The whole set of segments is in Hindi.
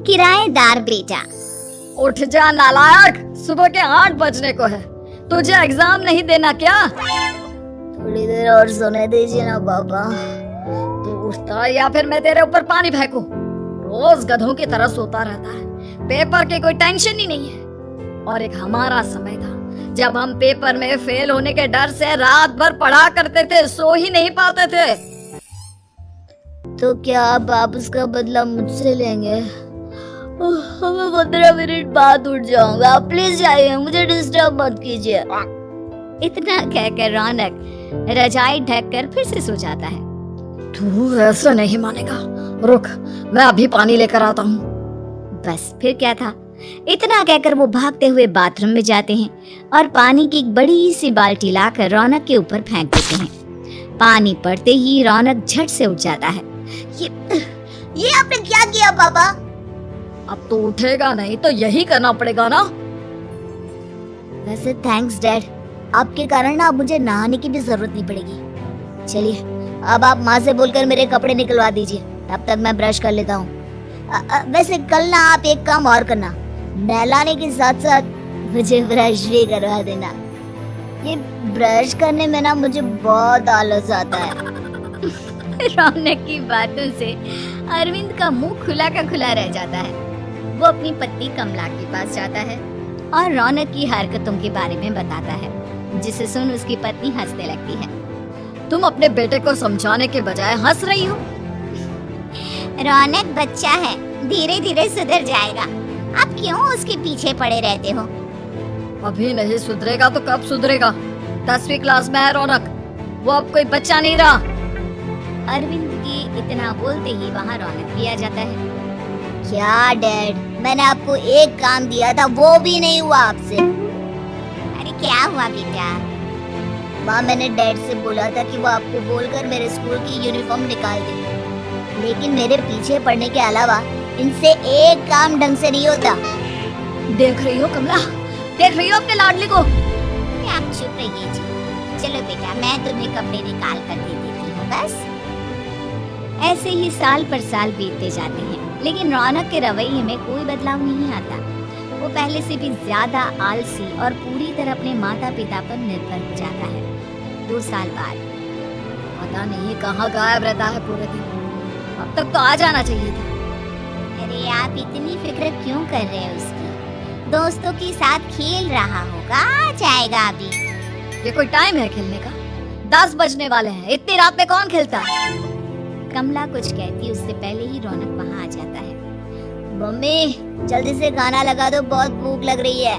किराएदार बेटा। उठ जा नालायक, सुबह के 8 बजने को है। तुझे एग्जाम नहीं देना क्या? थोड़ी देर और सोने दीजिए ना पापा। तू उठता या फिर मैं तेरे ऊपर पानी फेंकूं? रोज गधों की तरह सोता रहता है, पेपर की कोई टेंशन ही नहीं है। और एक हमारा समय था जब हम पेपर में फेल होने के डर से रात भर पढ़ा करते थे, सो ही नहीं पाते थे। तो क्या आप उसका बदला मुझसे लेंगे? मैं 15 मिनट बाद उठ जाऊंगा, आप प्लीज जाइए, मुझे डिस्टर्ब मत कीजिए। इतना कहकर रौनक रजाई ढककर फिर से सो जाता है। तू ऐसा नहीं मानेगा, रुक मैं अभी पानी लेकर आता हूँ। बस फिर क्या था, इतना कहकर वो भागते हुए बाथरूम में जाते हैं और पानी की एक बड़ी सी बाल्टी लाकर रौनक के ऊपर फेंक देते हैं। पानी पड़ते ही रौनक झट से उठ जाता है। ये आपने क्या किया पापा? अब तो उठेगा नहीं तो यही करना पड़ेगा ना। वैसे थैंक्स डैड, आपके कारण ना अब मुझे नहाने की भी जरूरत नहीं पड़ेगी। चलिए अब आप माँ से बोलकर मेरे कपड़े निकलवा दीजिए, तब तक मैं ब्रश कर लेता हूँ। वैसे कल ना आप एक काम और करना, नहलाने के साथ साथ मुझे ब्रश भी करवा देना। ये ब्रश करने में ना मुझे बहुत आलस आता है। रौनक की बातों से अरविंद का मुंह खुला का खुला रह जाता है। वो अपनी पत्नी कमला के पास जाता है और रौनक की हरकतों के बारे में बताता है, जिसे सुन उसकी पत्नी हंसने लगती है। तुम अपने बेटे को समझाने के बजाय हंस रही हो। रौनक बच्चा है, धीरे धीरे सुधर जाएगा, आप क्यों उसके पीछे पड़े रहते हो? अभी नहीं सुधरेगा तो कब सुधरेगा? 10वीं क्लास में है रौनक, वो अब कोई बच्चा नहीं रहा। अरविंद की इतना बोलते ही वहाँ रौनक भी आ जाता है। क्या डैड, मैंने आपको एक काम दिया था, वो भी नहीं हुआ आपसे। अरे क्या हुआ बेटा? माँ, मैंने डैड से बोला था कि वो आपको बोलकर मेरे स्कूल की यूनिफॉर्म निकाल दे, लेकिन मेरे पीछे पड़ने के अलावा इनसे एक काम ढंग से नहीं होता। देख रही हो कमला, देख रही हो अपने लाडली को? आप चुप रहिए जी। चलो बेटा, मैं तुम्हें कपड़े निकाल कर दे देती हूँ। बस ऐसे ही साल पर साल बीतते जाते हैं, लेकिन रौनक के रवैये में कोई बदलाव नहीं आता। वो पहले से भी ज्यादा आलसी और पूरी तरह अपने माता पिता पर निर्भर हो जाता है। 2 साल बाद पता नहीं कहाँ गायब रहता है पूरे दिन, अब तक तो आ जाना चाहिए था। अरे आप इतनी फिक्र क्यों कर रहे हो उसकी? दोस्तों के साथ खेल रहा होगा, आ जाएगा अभी। ये कोई टाइम है खेलने का? 10 बजने वाले हैं, इतनी रात में कौन खेलता है? कमला कुछ कहती उससे पहले ही रौनक वहाँ आ जाता है। मम्मी जल्दी से खाना लगा दो, बहुत भूख लग रही है।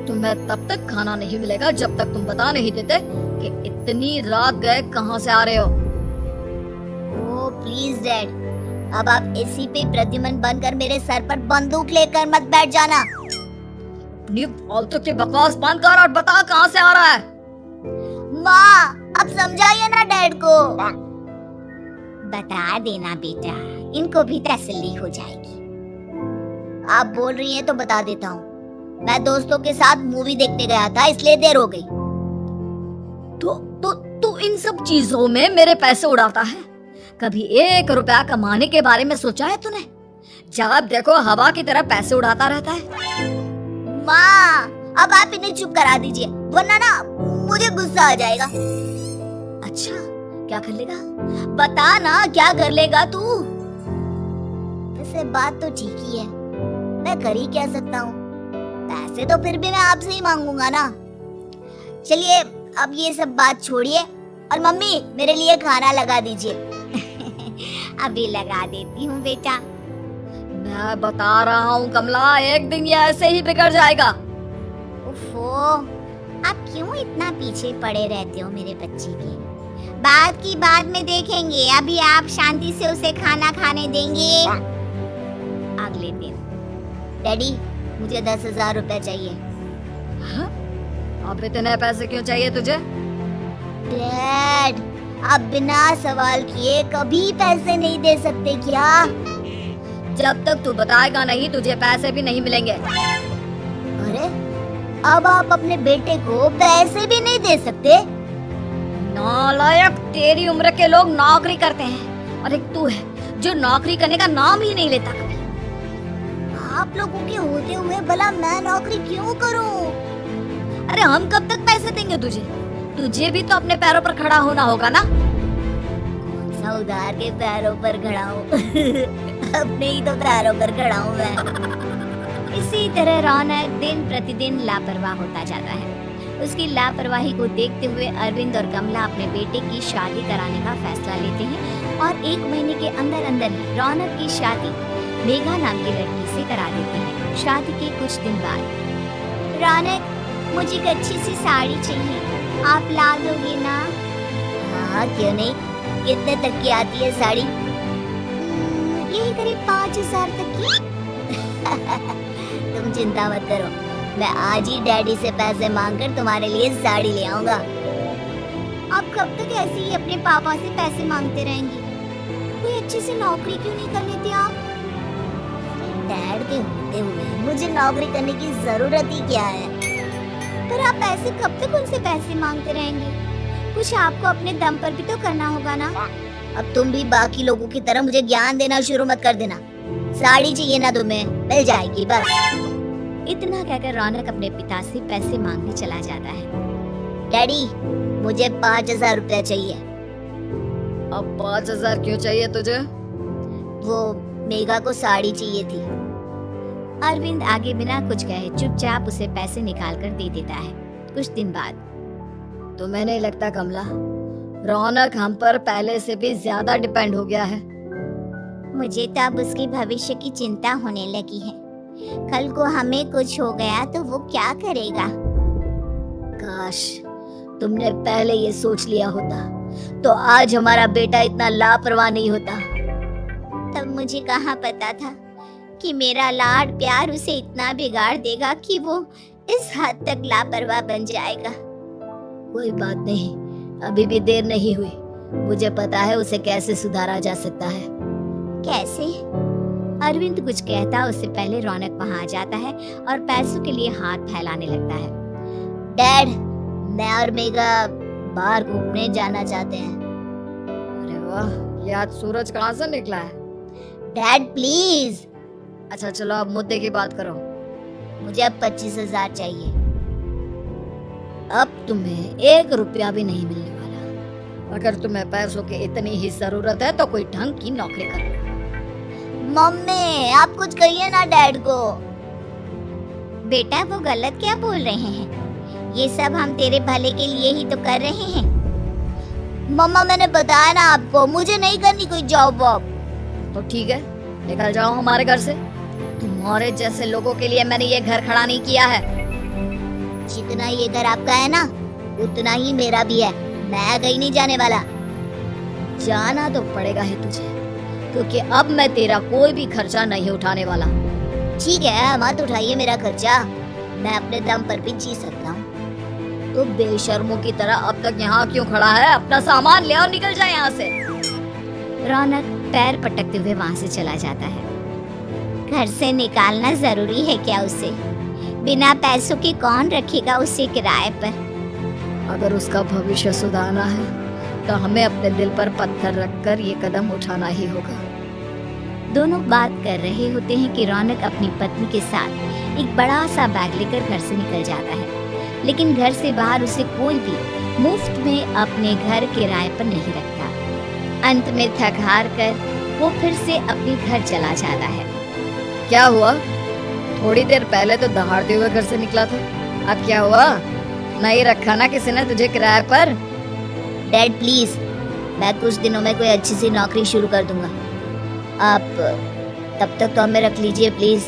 तुम्हें तब तक खाना नहीं मिलेगा जब तक तुम बता नहीं देते कि इतनी रात गए कहाँ से आ रहे हो। ओह प्लीज डैड, अब आप एसी पे प्रद्युमन बनकर मेरे सर पर बंदूक लेकर मत बैठ जाना। अपनी फालतू की बकवास बंद कर और बता कहाँ से आ रहा है। माँ अब समझाइए ना डैड को। बता देना बेटा, इनको भी तसल्ली हो जाएगी। आप बोल रही हैं तो बता देता हूँ। मैं दोस्तों के साथ मूवी देखने गया था, इसलिए देर हो गई। तो इन सब चीजों में मेरे पैसे उड़ाता है? कभी 1 रुपया कमाने के बारे में सोचा है तूने? जब देखो हवा की तरह पैसे उड़ाता रहता है। माँ अब आप इन्हें चुप करा दीजिए, वरना ना मुझे गुस्सा आ जाएगा। अच्छा क्या कर लेगा? बता ना क्या कर लेगा तू? वैसे बात तो ठीक ही है, मैं कर ही क्या सकता हूँ? पैसे तो फिर भी मैं आपसे ही मांगूंगा ना। चलिए अब ये सब बात छोड़िए और मम्मी मेरे लिए खाना लगा दीजिए। अभी लगा देती हूँ बेटा। मैं बता रहा हूँ कमला, एक दिन ये ऐसे ही बिगड़ जाएगा। ओफो, आप क्यों इतना पीछे पड़े रहते हो मेरे बच्चे के? बात की बाद में देखेंगे, अभी आप शांति से उसे खाना खाने देंगे। अगले दिन, डैडी मुझे 10,000 रुपए चाहिए। हाँ? अब इतने पैसे क्यों चाहिए तुझे? डैड आप बिना सवाल किए कभी पैसे नहीं दे सकते क्या? जब तक तू बताएगा नहीं तुझे पैसे भी नहीं मिलेंगे। अरे अब आप अपने बेटे को पैसे भी नहीं दे सकते? नालायक, तेरी उम्र के लोग नौकरी करते हैं और एक तू है जो नौकरी करने का नाम ही नहीं लेता कभी। आप लोगों के होते हुए भला मैं नौकरी क्यों करूं? अरे हम कब तक पैसे देंगे तुझे? तुझे भी तो अपने पैरों पर खड़ा होना होगा ना। सा उधार के पैरों पर खड़ा हूँ अपने ही तो पैरों पर खड़ा हूँ मैं। इसी तरह रौनक दिन प्रतिदिन लापरवाह होता जाता है। उसकी लापरवाही को देखते हुए अरविंद और कमला अपने बेटे की शादी कराने का फैसला लेते हैं और 1 महीने के अंदर अंदर ही रौनक की शादी मेघा नाम की लड़की से करा देते हैं। शादी के कुछ दिन बाद, रौनक, मुझे एक अच्छी सी साड़ी चाहिए, आप ला दोगे ना? हाँ, क्यों नहीं। कितने तक की आती है साड़ी? यही करीब 5,000 तक की। तुम चिंता मत करो, मैं आज ही डैडी से पैसे मांगकर तुम्हारे लिए साड़ी ले आऊंगा। आप कब तक ऐसे ही अपने पापा से पैसे मांगते रहेंगी? कोई अच्छी सी नौकरी क्यों नहीं कर लेते आप? डैड के होते हुए मुझे नौकरी करने की जरूरत ही क्या है? पर आप ऐसे कब तक उनसे पैसे मांगते रहेंगे? कुछ आपको अपने दम पर भी तो करना होगा ना। अब तुम भी बाकी लोगों की तरह मुझे ज्ञान देना शुरू मत कर देना। साड़ी चाहिए ना तुम्हें, मिल जाएगी बस। इतना कहकर रौनक अपने पिता से पैसे मांगने चला जाता है। डैडी, मुझे 5,000 रुपया चाहिए। अब 5,000 क्यों चाहिए तुझे? वो मेघा को साड़ी चाहिए थी। अरविंद आगे बिना कुछ कहे चुपचाप उसे पैसे निकाल कर दे देता है। कुछ दिन बाद, तुम्हें नहीं लगता कमला, रौनक हम पर पहले से भी ज्यादा डिपेंड हो गया है? मुझे तो अब उसके भविष्य की चिंता होने लगी है। कल को हमें कुछ हो गया तो वो क्या करेगा? काश तुमने पहले ये सोच लिया होता तो आज हमारा बेटा इतना लापरवाह नहीं होता। तब मुझे कहाँ पता था कि मेरा लाड प्यार उसे इतना बिगाड़ देगा कि वो इस हद तक लापरवाह बन जाएगा। कोई बात नहीं, अभी भी देर नहीं हुई। मुझे पता है उसे कैसे सुधारा जा सकता है। कैसे? अरविंद कुछ कहता उससे पहले रौनक वहां आ जाता है और पैसों के लिए हाथ फैलाने लगता है। डैड, मैं और मेघा बाहर घूमने जाना चाहते हैं। अरे वाह, ये आज सूरज कहाँ से निकला है? Dad please. अच्छा चलो अब मुद्दे की बात करो। मुझे अब 25,000 चाहिए। अब तुम्हें 1 रुपया भी नहीं मिलने वाला। अगर तुम्हें पैसों की इतनी ही जरूरत है तो कोई ढंग की नौकरी करो। मम्मी, आप कुछ कहिए ना डैड को। बेटा, वो गलत क्या बोल रहे हैं? ये सब हम तेरे भले के लिए ही तो कर रहे हैं। मम्मा, मैंने बताया ना आपको, मुझे नहीं करनी कोई जॉब वॉब। तो ठीक है, निकल जाओ हमारे घर से। तुम्हारे जैसे लोगों के लिए मैंने ये घर खड़ा नहीं किया है। जितना ये घर आपका है ना, उतना ही मेरा भी है। मैं कहीं नहीं जाने वाला। जाना तो पड़ेगा ही तुझे, क्योंकि अब मैं तेरा कोई भी खर्चा नहीं उठाने वाला। ठीक है, मत उठाइए मेरा खर्चा, मैं अपने दम पर भी जी सकता हूँ। तो बेशर्मों की तरह अब तक यहाँ क्यों खड़ा है? अपना सामान ले और निकल जाए यहाँ से। रौनक पैर पटकते हुए वहाँ से चला जाता है। घर से निकालना जरूरी है क्या उसे? बिना पैसों के कौन रखेगा उसे किराए पर? अगर उसका भविष्य सुधारना है तो हमें अपने दिल पर पत्थर रखकर ये कदम उठाना ही होगा। दोनों बात कर रहे होते हैं कि रौनक अपनी पत्नी के साथ एक बड़ा सा बैग लेकर घर से निकल जाता है, लेकिन घर से बाहर उसे कोई भी मुफ्त में अपने घर किराए पर नहीं रखता। अंत में थक हार कर वो फिर से अपने घर चला जाता है। क्या हुआ? थोड़ी देर पहले तो दहाड़ते हुए घर से निकला था, अब क्या हुआ? नहीं रखा ना किसी ने तुझे किराए पर? डैड प्लीज, मैं कुछ दिनों में कोई अच्छी सी नौकरी शुरू कर दूंगा। आप तब तक तो हमें रख लीजिए प्लीज।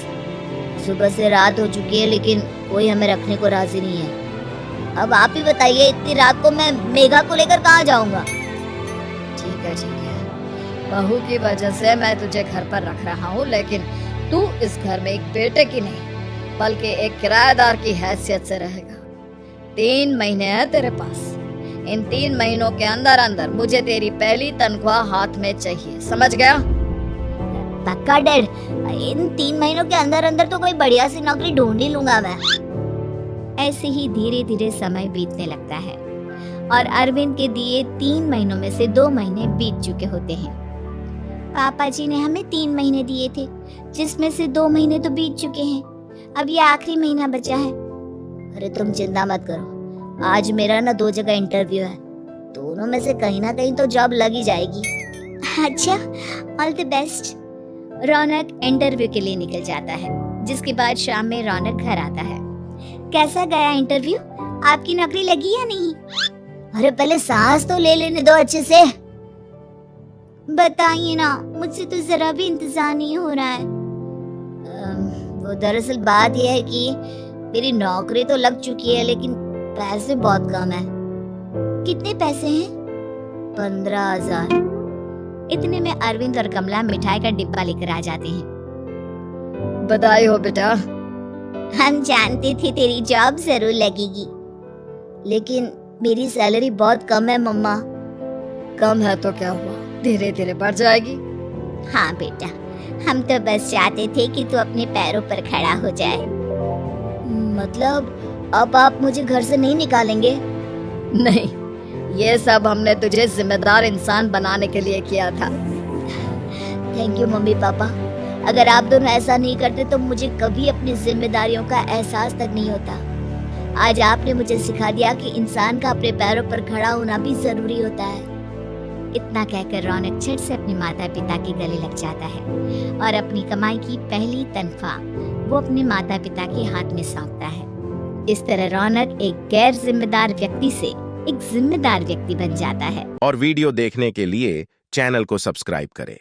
सुबह से रात हो चुकी है लेकिन कोई हमें रखने को राजी नहीं है। अब आप ही बताइए, इतनी रात को मैं मेघा को लेकर कहाँ जाऊंगा? ठीक है, बहू की वजह से मैं तुझे घर पर रख रहा हूँ, लेकिन तू इस घर में एक बेटे की नहीं बल्कि एक किराएदार की हैसियत से रहेगा। 3 महीने हैं तेरे पास। इन 3 महीनों के अंदर अंदर मुझे तेरी पहली तनख्वाह हाथ में चाहिए, समझ गया? पक्का डैड, इन 3 महीनों के अंदर अंदर तो कोई बढ़िया सी नौकरी ढूंढ ही लूंगा मैं। ऐसे ही धीरे धीरे समय बीतने लगता है और अरविंद के दिए 3 महीनों में से 2 महीने बीत चुके होते हैं। पापा जी ने हमें 3 महीने दिए थे, जिसमें से 2 महीने तो बीत चुके हैं। अब ये आखिरी महीना बचा है। अरे तुम चिंता मत करो, आज मेरा ना 2 जगह इंटरव्यू है, दोनों में से कहीं ना कहीं तो जॉब लग ही जाएगी। अच्छा, all the best. Raunak interview के लिए निकल जाता है, जिसके बाद शाम में रौनक घर आता है। कैसा गया इंटरव्यू? आपकी नौकरी लगी या नहीं? अरे पहले सांस तो ले लेने दो अच्छे से। बताइए ना, मुझसे तो जरा भी इंतजार नहीं हो रहा है। वो दरअसल बात यह है कि मेरी नौकरी तो लग चुकी है, लेकिन पैसे बहुत कम है। कितने पैसे हैं? 15,000। इतने में अरविंद और कमला मिठाई का डिब्बा लेकर आ जाते हैं। बधाई हो बेटा। हम जानते थे तेरी जॉब जरूर लगेगी, लेकिन मेरी सैलरी बहुत कम है मम्मा। कम है तो क्या हुआ, धीरे धीरे बढ़ जाएगी। हाँ बेटा, हम तो बस चाहते थे कि तू अपने पैरों पर खड़ा हो जाए। मतलब अब आप मुझे घर से नहीं निकालेंगे? नहीं, ये सब हमने तुझे जिम्मेदार इंसान बनाने के लिए किया था। Thank you mummy papa. अगर आप दोनों ऐसा नहीं करते तो मुझे कभी अपनी जिम्मेदारियों का एहसास तक नहीं होता। आज आपने मुझे सिखा दिया कि इंसान का अपने पैरों पर खड़ा होना भी जरूरी होता है। इतना कहकर रौनक झट से अपने माता पिता के गले लग जाता है और अपनी कमाई की पहली तनख्वाह वो अपने माता पिता के हाथ में सौंपता है। इस तरह रौनक एक गैर जिम्मेदार व्यक्ति से एक जिम्मेदार व्यक्ति बन जाता है। और वीडियो देखने के लिए चैनल को सब्सक्राइब करें।